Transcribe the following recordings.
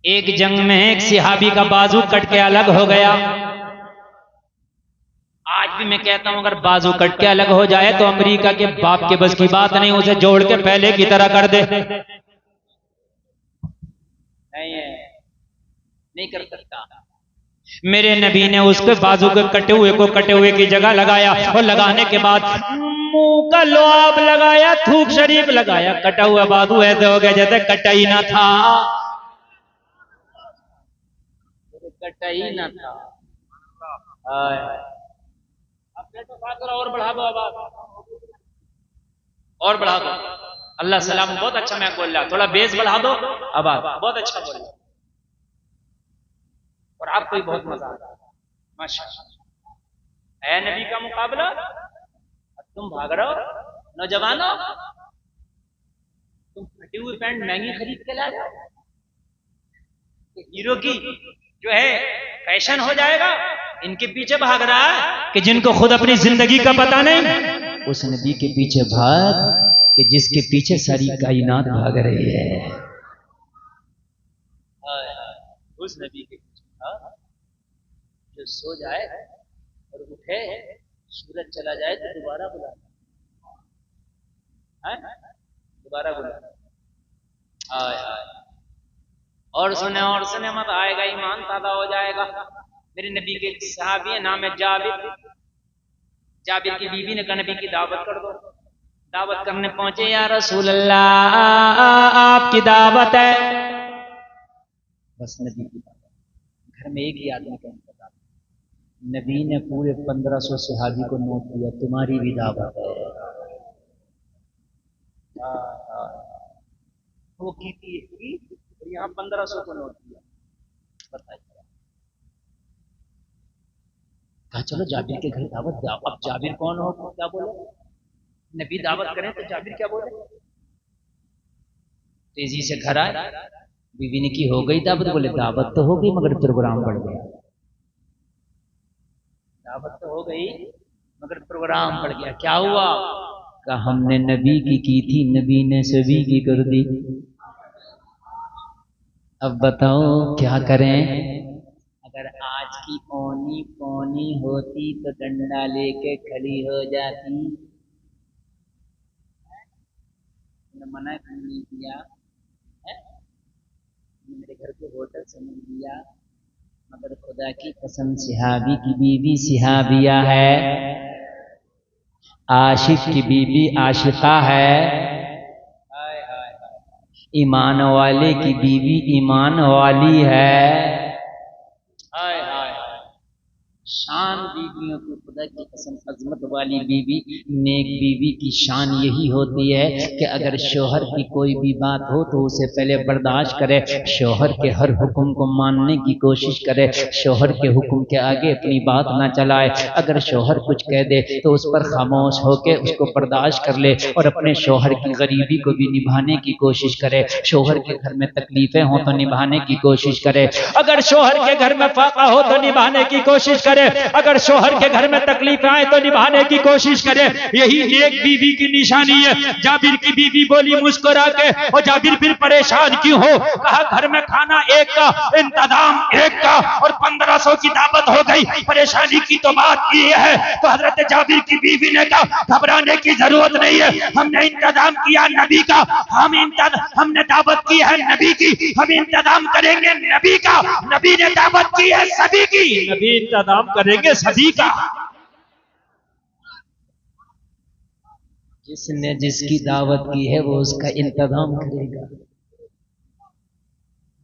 एक जंग में एक सिहाबी का बाजू कट के अलग हो गया। आज भी मैं कहता हूं अगर बाजू कट के अलग हो जाए तो अमेरिका के बाप के बस की बात नहीं, उसे जोड़ के पहले की तरह कर दे। नहीं कर सकता। मेरे नबी ने उसके बाजू के कटे हुए की जगह लगाया और लगाने के बाद मुंह का लुआब लगाया, थूक शरीफ लगाया। कटा हुआ बाजू ऐसे हो गया जैसे कटा ही ना था, कटा ही ना था। और बढ़ा दो आवाज, और बढ़ा दो। अल्लाह सलाम, बहुत अच्छा मैं बोल रहा, थोड़ा बेस बढ़ा दो आवाज, बहुत अच्छा बोल रहा और आपको भी बहुत मजा आ रहा है माशाअल्लाह। है नबी का मुकाबला, तुम भाग रहे हो नौजवानों, तुम फटी हुई पैंट महंगी खरीद के ला जाओ, हीरो की जो है फैशन हो जाएगा, इनके पीछे भाग रहा है कि जिनको खुद अपनी जिंदगी का पता नहीं। उस नबी के पीछे भाग कि जिसके पीछे सारी कायनात भाग रही है। उस नबी के पीछे जो सो जाए और उठे, सूरज चला जाए तो दोबारा बुला, दोबारा बुला। और सुने मत, आएगा ईमान ताजा हो जाएगा। मेरे नबी के सहाबी है, नाम है जाबिर। जाबिर की बीवी ने कहा नबी की दावत कर दो। दावत करने पहुंचे, या रसूल अल्लाह आपकी दावत है। बस नबी की दावत, घर में एक ही आदमी का इंतजार। नबी ने पूरे 1500 सहाबी को नोट दिया, तुम्हारी भी दावत है। वो की यहाँ 1500 को नोट दिया। बताइए, कहा चलो जाबिर के घर दावत जाओ। अब जाबिर कौन हो, क्या बोले? नबी दावत करें तो जाबिर क्या बोले? तेजी से घर आए, बीवी ने की हो गई दावत, बोले दावत तो हो गई मगर प्रोग्राम बढ़ गया। दावत तो हो गई मगर प्रोग्राम बढ़ गया। क्या हुआ? कहा हमने नबी की थी, नबी ने सभी की कर दी। अब बताओ क्या करें? अगर आज की ओनी पोनी होती तो डंडा लेके खड़ी हो जाती। मना क्यों नहीं किया? मेरे घर के होटल समझ लिया, मगर खुदा की कसम सिहाबी की बीवी सिहाबिया है, आशिक की बीवी आशिका है, ईमान वाले की बीवी ईमान वाली है। शान बीवियों की, खुदा की कसम अजमत वाली बीवी, नेक बीवी की शान यही होती है कि अगर शोहर की कोई भी बात हो तो उसे पहले बर्दाश्त करे, शोहर के हर हुक्म को मानने की कोशिश करे, शोहर के हुक्म के आगे अपनी बात ना चलाए। अगर शोहर कुछ कह दे तो उस पर खामोश होकर उसको बर्दाश्त कर ले और अपने शोहर की गरीबी को भी निभाने की कोशिश करे। शोहर के घर में तकलीफें हो तो निभाने की कोशिश करे, अगर शोहर के घर में फाका हो तो निभाने की कोशिश करे, अगर शोहर के घर में तकलीफ आए तो निभाने की कोशिश करे। यही नेक बीवी की निशानी है। जाबिर की बीवी बोली मुस्कुरा के, और जाबिर फिर परेशान क्यों हो? कहा घर में खाना एक का, इंतजाम एक का और 1500 की दावत हो गई, परेशानी की तो बात ये है। तो हजरत जाबिर की बीवी ने कहा घबराने की जरूरत नहीं है, हमने इंतजाम किया नबी का, हमने दावत की है नबी की, हम इंतजाम करेंगे नबी का। नबी ने दावत की है सभी की, नबी इंतजाम करेंगे सभी का। जिसने जिसकी दावत की है वो उसका इंतजाम करेगा।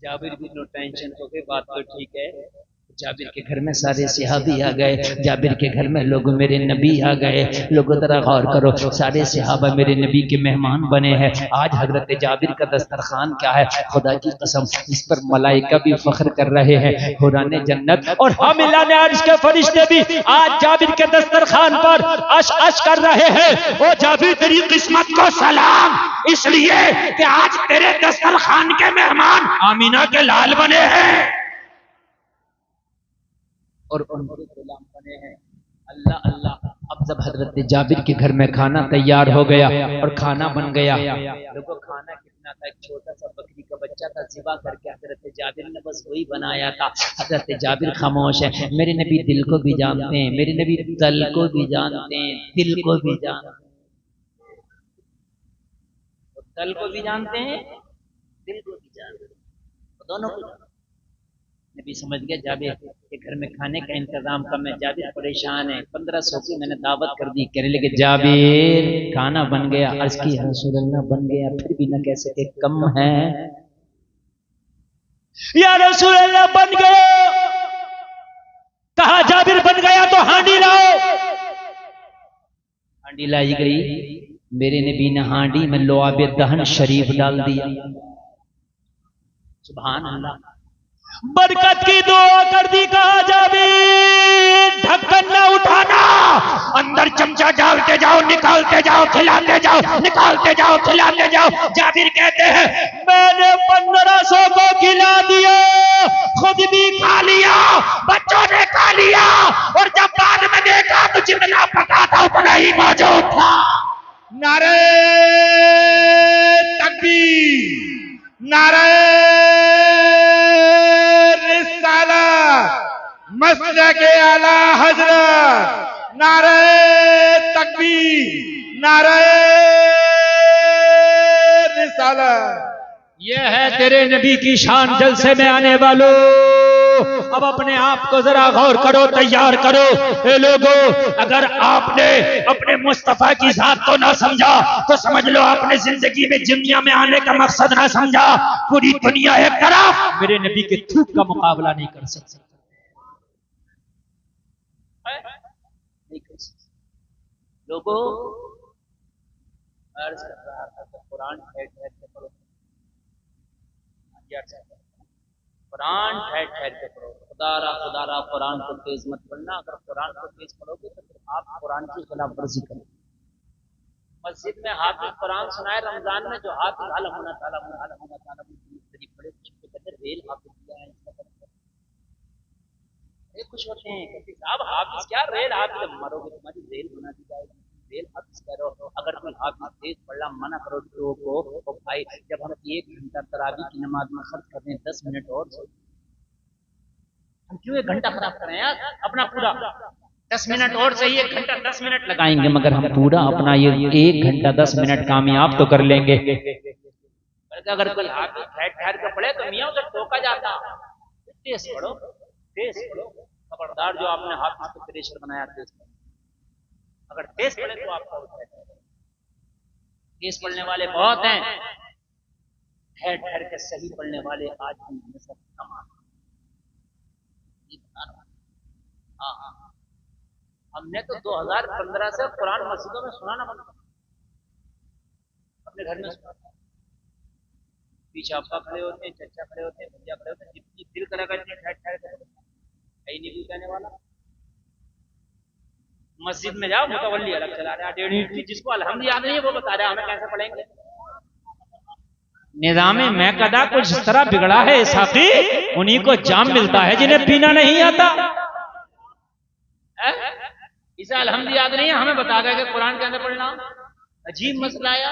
जाबिर भी नो टेंशन हो गए, बात तो ठीक है। जाबिर के घर में सारे सिहाबी आ गए, जाबिर के घर में लोग मेरे नबी आ गए। लोगों तरह गौर करो, सारे सिहाबा मेरे नबी के मेहमान बने हैं। आज हजरत जाबिर का दस्तरखान क्या है, खुदा की कसम इस पर मलाइका भी फख्र कर रहे हैं, हुराने जन्नत और हामिलाने अर्श के फरिश्ते भी आज जाबिर के दस्तरखान पर अश अश कर रहे हैं। ओ जाबिर तेरी किस्मत को सलाम, इसलिए कि आज तेरे दस्तरखान के मेहमान आमीना के लाल बने हैं और उनके गुलाम बने हैं। अल्लाह अल्लाह। अब जब हजरत जाबिर के घर में खाना तैयार हो गया और खाना बन गया, देखो खाना कितना ना था, एक छोटा सा बकरी का बच्चा था, ज़िबा करके हजरत जाबिर ने बस वही बनाया था। हजरत जाबिर खामोश है। मेरे नबी दिल को भी जानते हैं, मेरे नबी तल को भी जानते हैं, दिल को भी जानते हैं। तल को भी जानते हैं, दिल को भी जानते हैं, दोनों को। नबी समझ गया जाबिर के घर में खाने का इंतजाम कम है, जाबिर परेशान है। 1500 की मैंने दावत कर दी, कहने लगे जाबिर खाना बन गया। अर्ज की रसूल अल्लाह बन गया, फिर भी न कह सके कम है। या रसूल अल्लाह बन गया, कहा जाबिर बन गया तो हांडी लाओ। हांडी लाई गई, मेरे नबी ने हांडी में लोआब दहन शरीफ डाल दिया। सुभान अल्लाह, बरकत की दुआ कर दी। कहा जाबिर ढक्कन न उठाना, अंदर चमचा डालते जाओ निकालते जाओ खिलाते जाओ, निकालते जाओ खिलाते जाओ। जाबिर कहते हैं मैंने 1500 को खिला दिया, खुद भी खा लिया, बच्चों ने खा लिया, और जब बाद में देखा तो जितना पका था उतना ही मौजूद था। नारे तकबीर, नारे मस्जिद के आला हजरत, नारे तकबीर, नारे रिसालत। यह है तेरे नबी की शान। जलसे में आने वालों, अब अपने आप को जरा गौर करो, तैयार करो। ए लोगों, अगर आपने अपने मुस्तफा की जात को ना समझा तो समझ लो आपने जिंदगी में दुनिया में आने का मकसद ना समझा। पूरी दुनिया एक तरफ, मेरे नबी के थूक का मुकाबला नहीं कर सकती। लोगों, अर्ज कर रहा था कि कुरान ठहर ठहर के पढ़ो, कुरान ठहर ठहर के पढ़ो। खुदारा कुरान को तेज मत पढ़ना। अगर कुरान को तेज पढ़ोगे तो फिर आप कुरान की खिलाफ वर्जी करोगे। मस्जिद में हाफिज कुरान सुनाए रमजान में, जो हाफिज आलम होना ताला पढ़े, कहते रेल हाफिज किया है, खुश होते हैं, कहते साहब हाफिज क्या, रेल हाफिज, मरोगे तुम्हारी रेल बना दी जाएगी, रेल हाफिज करो। अगर कोई हाफिज तेज पढ़ना मना करो तो को भाई, जब हम 1 घंटा तरावी की नमाज में खर्च करते हैं 10 मिनट और, हम क्यों 1 घंटा खराब करें यार अपना पूरा। 10 मिनट और चाहिए, 1 घंटा 10 मिनट लगाएंगे, मगर हम पूरा अपना ये 1 घंटा 10 मिनट कामयाब तो कर लेंगे। अगर कोई हाफिज ठहर ठहर के पढ़े तो मियाँ उसे टोका जाता, तेज पढ़ो, तेज पढ़ो। खबरदार जो आपने हाफिज को प्रेशर बनाया, तेज पढ़ो। अगर तेज पढ़े तो आपका होता है। तेज पढ़ने वाले बहुत हैं, ठहर ठहर के सही पढ़ने वाले आज भी सब कम आते। हाँ, हमने तो 2015 से कुरान मस्जिदों में सुनाना बंद कर, अपने घर में सुना। पीछे अब्बा खड़े होते हैं, चचा खड़े होते हैं, भैया खड़े होते हैं, जितनी दिल करेगा इतनी ठहर ठहर कर नहीं भी कहने वाला। मस्जिद में जाओ, मुतवल्ली अलग चला रहा है, जिसको अलहम्द याद नहीं है वो बता रहा है हमें कैसे पढ़ेंगे। निज़ामे मैकदा कुछ इस तरह बिगड़ा है साकी, उन्हीं को जाम मिलता है जिन्हें पीना नहीं आता। इसे अलहम्द याद नहीं है, हमें बता गया कि कुरान के अंदर पढ़ना। अजीब मसला आया,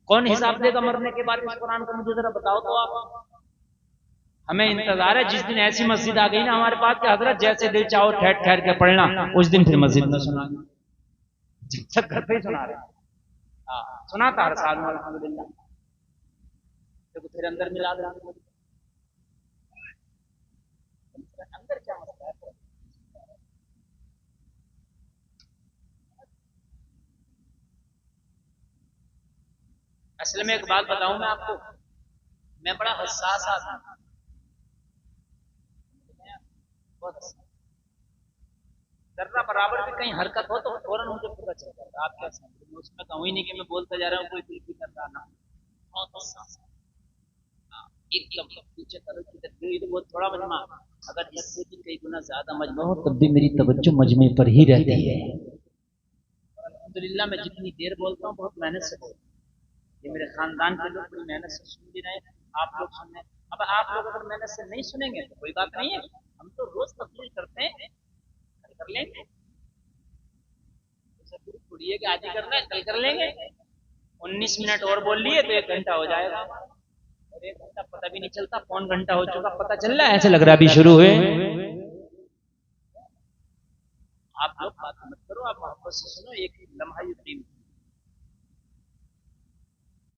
कौन हिसाब देगा मरने के बाद इस कुरान को, मुझे जरा बताओ तो आप। हमें इंतजार है जिस दिन ऐसी मस्जिद आ गई ना हमारे पास कि हजरत जैसे दिल चाहो ठहर ठहर के पढ़ना, उस दिन फिर मस्जिद में सुना, जब तक घर पे ही सुना रहे। सुना था हर साल में अल्हम्दुलिल्लाह, तो फिर अंदर मिला दे। अंदर क्या मसला है? असल में एक बात बताऊं मैं आपको, मैं बड़ा हसास आदमी, जर्रा बराबर भी कहीं हरकत हो तो फौरन मुझे पता चल जाता है। आप क्या समझ, उसमें कहूँ ही नहीं कि मैं बोलता जा रहा हूँ, कोई दिल की करता ना, एकदम पीछे करो, वो थोड़ा मजमा, अगर इससे भी कई गुना ज्यादा मजमा हो तब भी मेरी तवज्जो मजमे पर ही रहती है। अल्हम्दुलिल्लाह मैं जितनी देर बोलता हूँ बहुत मेहनत से बोलता हूँ, ये मेरे खानदान के लोग बड़ी मेहनत से सुन भी रहे हैं, आप लोग सुन रहे हैं। अब आप लोग अगर मेहनत से नहीं सुनेंगे तो कोई बात नहीं है, हम तो रोज तकलीफ करते हैं, कर लेंगे, थोड़ी है कि आज ही करना है, कल कर लेंगे। 19 मिनट और बोल लिए तो 1 घंटा हो जाएगा। 1 घंटा पता भी नहीं चलता, पौन घंटा हो चुका पता चल रहा है, ऐसे लग रहा है अभी शुरू हुए। आप लोग बात मत करो, आप मोहब्बत से सुनो, एक लम्हा यूं